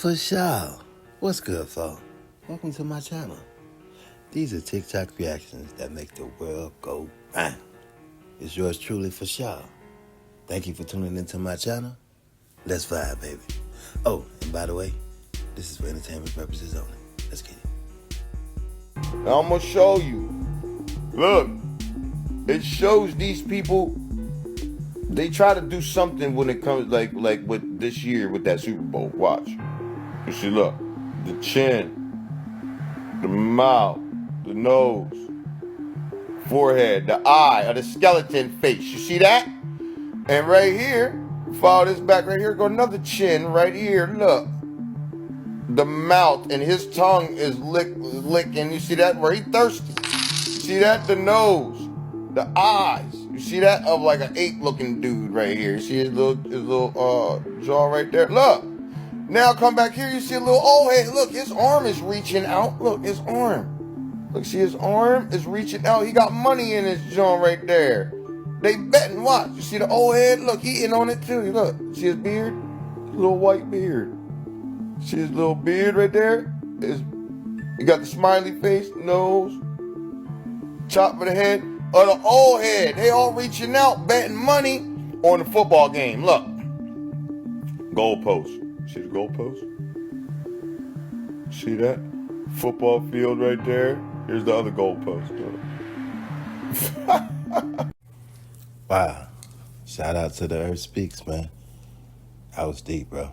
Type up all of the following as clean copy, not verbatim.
For sure. What's good, folks? Welcome to my channel. These are TikTok reactions that make the world go bang. It's yours truly, For sure. Thank you for tuning into my channel. Let's vibe, baby. Oh, and by the way, this is for entertainment purposes only. Let's get it. I'm gonna show you. Look, it shows these people. They try to do something when it comes like with this year with that Super Bowl. Watch. You see, look, the chin, the mouth, the nose, forehead, the eye, or the skeleton face. You see that? And right here, follow this back right here. Go another chin right here. Look, the mouth and his tongue is licking. You see that? Where he thirsty. You see that? The nose, the eyes. You see that? Of like an ape-looking dude right here. You see his little jaw right there. Look. Now come back here. You see a little old head. Look, his arm is reaching out. Look, his arm. Look, see his arm is reaching out. He got money in his jaw right there. They betting. Watch. You see the old head? Look, he in on it too. Look. See his beard? His little white beard. See his little beard right there? He got the smiley face, nose, top of the head, or the old head. They all reaching out, betting money on the football game. Look. Goalpost. See the goalpost? See that? Football field right there. Here's the other goalpost. Wow. Shout out to the Earth Speaks, man. That was deep, bro.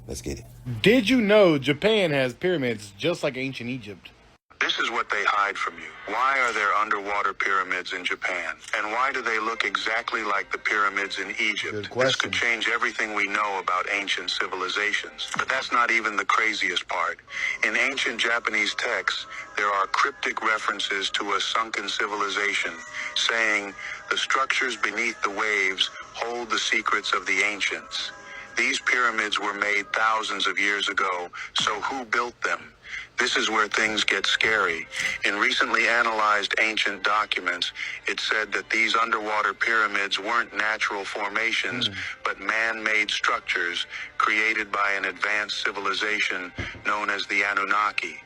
Let's get it. Did you know Japan has pyramids just like ancient Egypt? This is what they hide from you. Why are there underwater pyramids in Japan? And why do they look exactly like the pyramids in Egypt? This could change everything we know about ancient civilizations. But that's not even the craziest part. In ancient Japanese texts, there are cryptic references to a sunken civilization, saying, "The structures beneath the waves hold the secrets of the ancients." These pyramids were made thousands of years ago, so who built them? This is where things get scary. In recently analyzed ancient documents, it said that these underwater pyramids weren't natural formations, but man-made structures created by an advanced civilization known as the Anunnaki.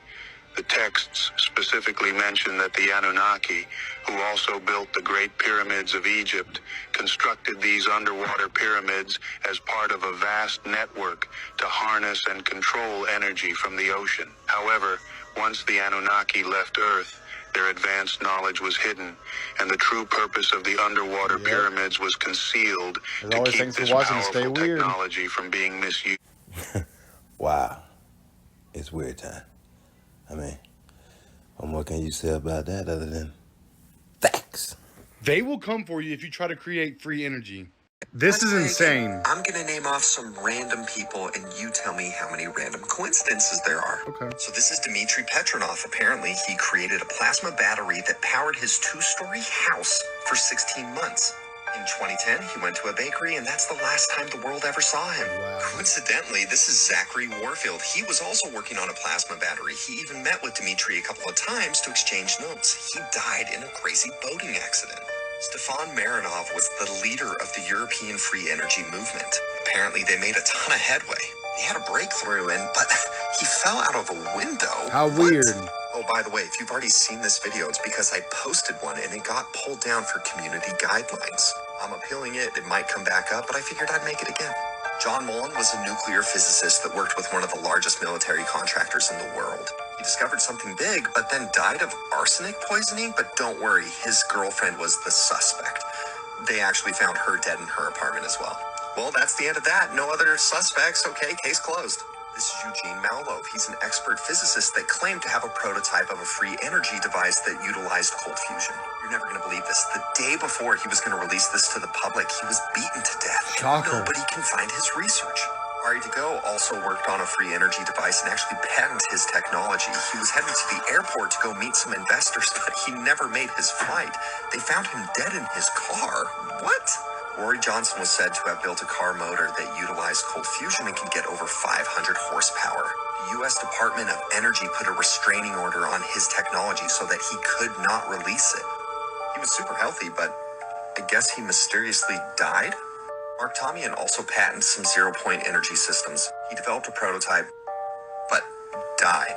The texts specifically mention that the Anunnaki, who also built the Great Pyramids of Egypt, constructed these underwater pyramids as part of a vast network to harness and control energy from the ocean. However, once the Anunnaki left Earth, their advanced knowledge was hidden, and the true purpose of the underwater pyramids was concealed to keep this powerful technology from being misused. Wow. It's weird time. I mean, what more can you say about that other than facts? They will come for you if you try to create free energy. This is insane. I'm gonna name off some random people and you tell me how many random coincidences there are. Okay. So this is Dmitry Petronov. Apparently he created a plasma battery that powered his 2-story house for 16 months. In 2010, he went to a bakery, and that's the last time the world ever saw him. Wow. Coincidentally, this is Zachary Warfield. He was also working on a plasma battery. He even met with Dmitry a couple of times to exchange notes. He died in a crazy boating accident. Stefan Marinov was the leader of the European Free Energy Movement. Apparently, they made a ton of headway. He had a breakthrough, but he fell out of a window. How weird. Oh, by the way, if you've already seen this video, it's because I posted one and it got pulled down for community guidelines. I'm appealing it. It might come back up, but I figured I'd make it again. John Mullen was a nuclear physicist that worked with one of the largest military contractors in the world. He discovered something big, but then died of arsenic poisoning. But don't worry, his girlfriend was the suspect. They actually found her dead in her apartment as well. Well, that's the end of that. No other suspects. Okay, case closed. This is Eugene Malov. He's an expert physicist that claimed to have a prototype of a free energy device that utilized cold fusion. You're never going to believe this. The day before he was going to release this to the public, he was beaten to death. Shocker. Nobody can find his research. Ari Dego also worked on a free energy device and actually patented his technology. He was headed to the airport to go meet some investors, but he never made his flight. They found him dead in his car. What? Rory Johnson was said to have built a car motor that utilized cold fusion and can get over 500 horsepower. The U.S. Department of Energy put a restraining order on his technology so that he could not release it. He was super healthy, but I guess he mysteriously died? Mark Tomian also patented some zero-point energy systems. He developed a prototype, but died.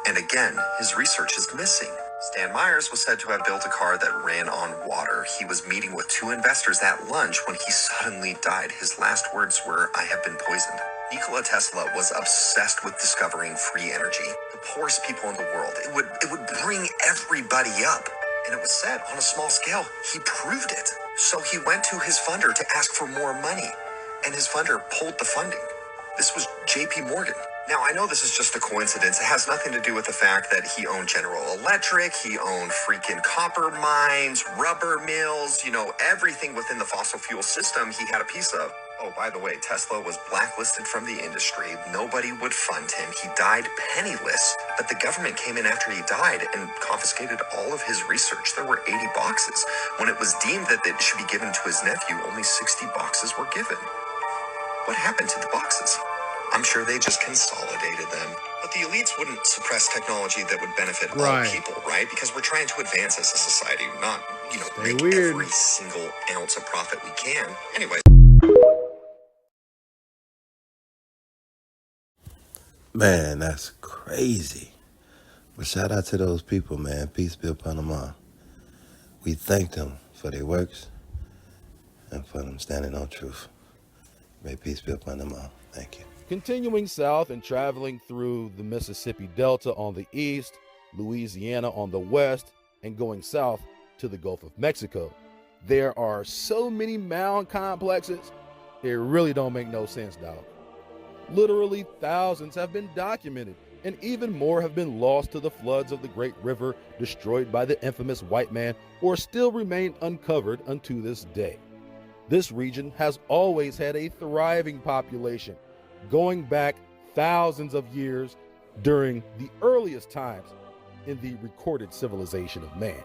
And again, his research is missing. Stan Myers was said to have built a car that ran on water. He was meeting with 2 investors at lunch when he suddenly died. His last words were, "I have been poisoned." Nikola Tesla was obsessed with discovering free energy. The poorest people in the world. It would bring everybody up. And it was said, on a small scale, he proved it. So he went to his funder to ask for more money. And his funder pulled the funding. This was JP Morgan. Now, I know this is just a coincidence. It has nothing to do with the fact that he owned General Electric, he owned freaking copper mines, rubber mills, everything within the fossil fuel system he had a piece of. Oh, by the way, Tesla was blacklisted from the industry. Nobody would fund him. He died penniless, but the government came in after he died and confiscated all of his research. There were 80 boxes. When it was deemed that it should be given to his nephew, only 60 boxes were given. What happened to the boxes? I'm sure they just consolidated them. But the elites wouldn't suppress technology that would benefit all people, right? Because we're trying to advance as a society, not, make every single ounce of profit we can. Anyway. Man, that's crazy. But shout out to those people, man. Peace be upon them all. We thank them for their works and for them standing on truth. May peace be upon them all. Thank you. Continuing south and traveling through the Mississippi Delta on the east, Louisiana on the west, and going south to the Gulf of Mexico, there are so many mound complexes, it really don't make no sense, dog. Literally thousands have been documented, and even more have been lost to the floods of the Great River, destroyed by the infamous white man, or still remain uncovered unto this day. This region has always had a thriving population, going back thousands of years during the earliest times in the recorded civilization of man.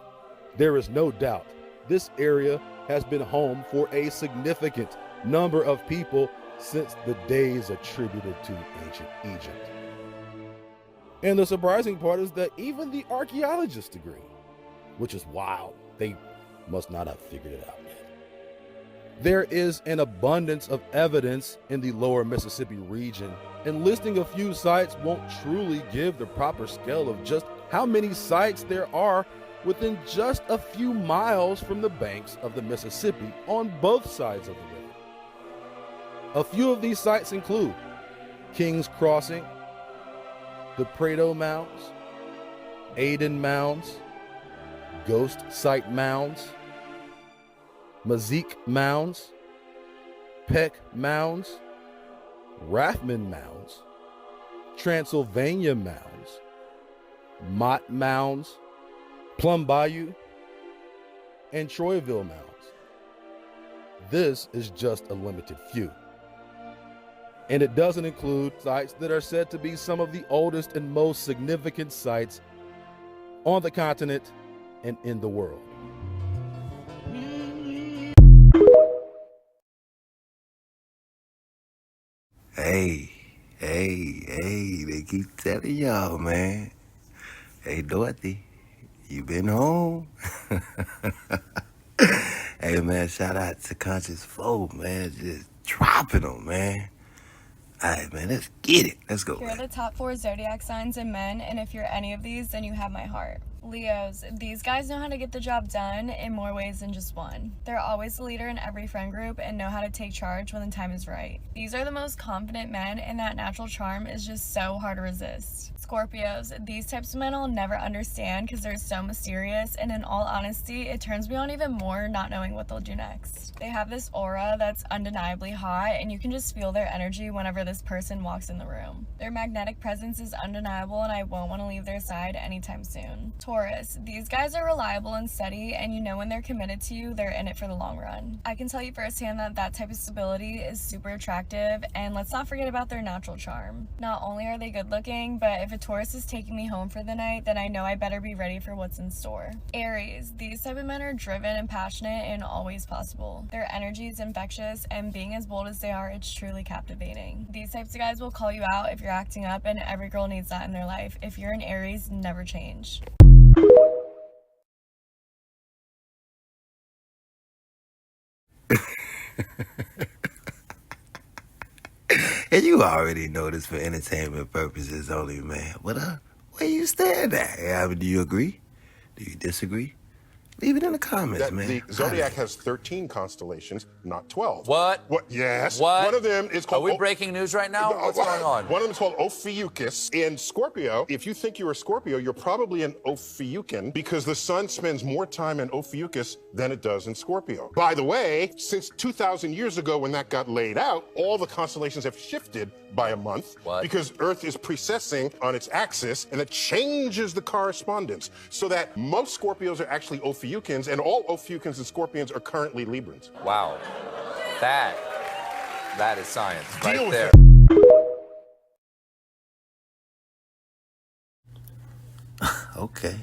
There is no doubt this area has been home for a significant number of people since the days attributed to ancient Egypt. And the surprising part is that even the archaeologists agree, which is wild. They must not have figured it out yet. There is an abundance of evidence in the lower Mississippi region, and listing a few sites won't truly give the proper scale of just how many sites there are within just a few miles from the banks of the Mississippi on both sides of the river. A few of these sites include King's Crossing, the Prado Mounds, Aden Mounds, Ghost Site Mounds, Mazik Mounds, Peck Mounds, Rathman Mounds, Transylvania Mounds, Mott Mounds, Plum Bayou, and Troyville Mounds. This is just a limited few. And it doesn't include sites that are said to be some of the oldest and most significant sites on the continent and in the world. Hey, they keep telling y'all, man. Hey, Dorothy, you been home? Hey, man, shout out to Conscious Flow, man. Just dropping them, man. All right, man, let's get it. Let's go. Here are the top 4 zodiac signs in men, and if you're any of these, then you have my heart. Leos, these guys know how to get the job done in more ways than just one. They're always the leader in every friend group and know how to take charge when the time is right. These are the most confident men, and that natural charm is just so hard to resist. Scorpios, these types of men I'll never understand because they're so mysterious, and in all honesty, it turns me on even more not knowing what they'll do next. They have this aura that's undeniably hot, and you can just feel their energy whenever this person walks in the room. Their magnetic presence is undeniable, and I won't want to leave their side anytime soon. Taurus, these guys are reliable and steady, and you know when they're committed to you, they're in it for the long run. I can tell you firsthand that that type of stability is super attractive, and let's not forget about their natural charm. Not only are they good looking, but if a Taurus is taking me home for the night, then I know I better be ready for what's in store. Aries, these type of men are driven and passionate and always possible. Their energy is infectious, and being as bold as they are, it's truly captivating. These types of guys will call you out if you're acting up, and every girl needs that in their life. If you're an Aries, never change. And you already know this for entertainment purposes only, man. But where you stand at? I mean, do you agree? Do you disagree? Leave it in the comments, man. The zodiac has 13 constellations, not 12. What? Yes. What? One of them is called... Are we breaking news right now? What's going on? One of them is called Ophiuchus. In Scorpio, if you think you're a Scorpio, you're probably an Ophiuchian because the sun spends more time in Ophiuchus than it does in Scorpio. By the way, since 2,000 years ago when that got laid out, all the constellations have shifted by a month because Earth is precessing on its axis, and it changes the correspondence so that most Scorpios are actually Ophiuchans, and all Ophiuchans and Scorpions are currently Librans. Wow. That is science right there. Okay.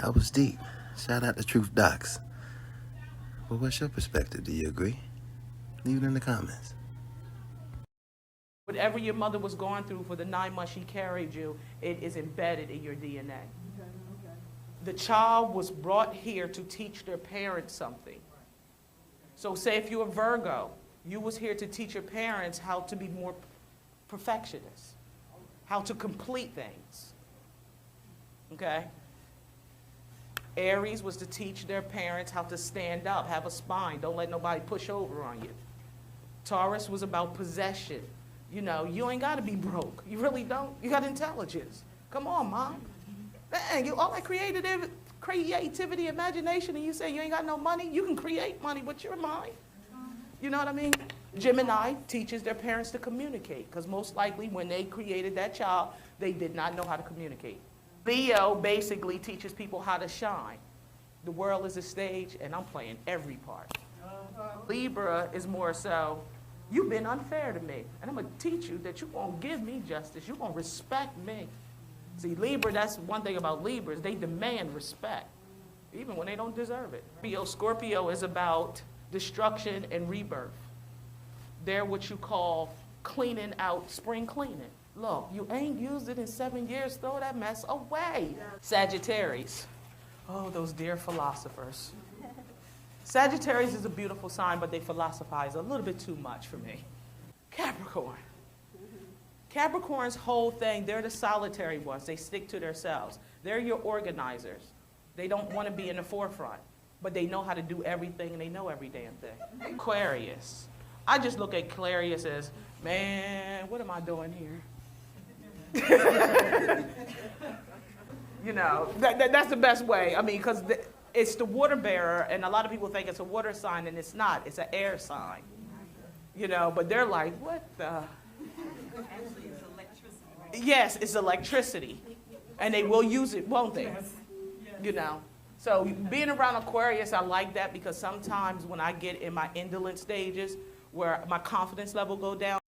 That was deep. Shout out to Truth Docs. Well, what's your perspective? Do you agree? Leave it in the comments. Whatever your mother was going through for the 9 months she carried you, it is embedded in your DNA. The child was brought here to teach their parents something. So say if you're a Virgo, you was here to teach your parents how to be more perfectionists, how to complete things, okay? Aries was to teach their parents how to stand up, have a spine, don't let nobody push over on you. Taurus was about possession. You know, you ain't gotta be broke. You really don't. You got intelligence. Come on, Mom. Dang, you all that creativity, imagination, and you say you ain't got no money, you can create money with your mind. You know what I mean? Gemini teaches their parents to communicate, because most likely when they created that child, they did not know how to communicate. Leo basically teaches people how to shine. The world is a stage, and I'm playing every part. Libra is more so, you've been unfair to me, and I'm gonna teach you that you won't give me justice, you won't respect me. See, Libra, that's one thing about Libras, they demand respect, even when they don't deserve it. Scorpio is about destruction and rebirth. They're what you call cleaning out, spring cleaning. Look, you ain't used it in 7 years, throw that mess away. Sagittarius, oh, those dear philosophers. Sagittarius is a beautiful sign, but they philosophize a little bit too much for me. Capricorn. Capricorn's whole thing, they're the solitary ones. They stick to themselves. They're your organizers. They don't want to be in the forefront, but they know how to do everything and they know every damn thing. Aquarius. I just look at Aquarius as, man, what am I doing here? You know, that's the best way. I mean, because it's the water bearer, and a lot of people think it's a water sign, and it's not. It's an air sign. You know, but they're like, what the? Actually, it's electricity. Yes, it's electricity. And they will use it, won't they? Yes. You know. So being around Aquarius, I like that because sometimes when I get in my indolent stages where my confidence level go down.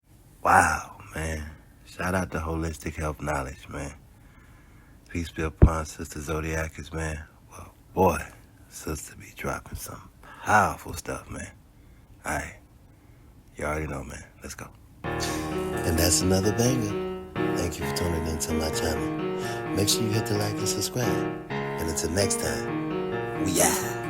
Wow, man. Shout out to Holistic Health Knowledge, man. Peace be upon Sister Zodiacus, man. Well, boy, Sister be dropping some powerful stuff, man. All right. You already know, man. Let's go. And that's another banger. Thank you for tuning into my channel. Make sure you hit the like and subscribe. And until next time, we out.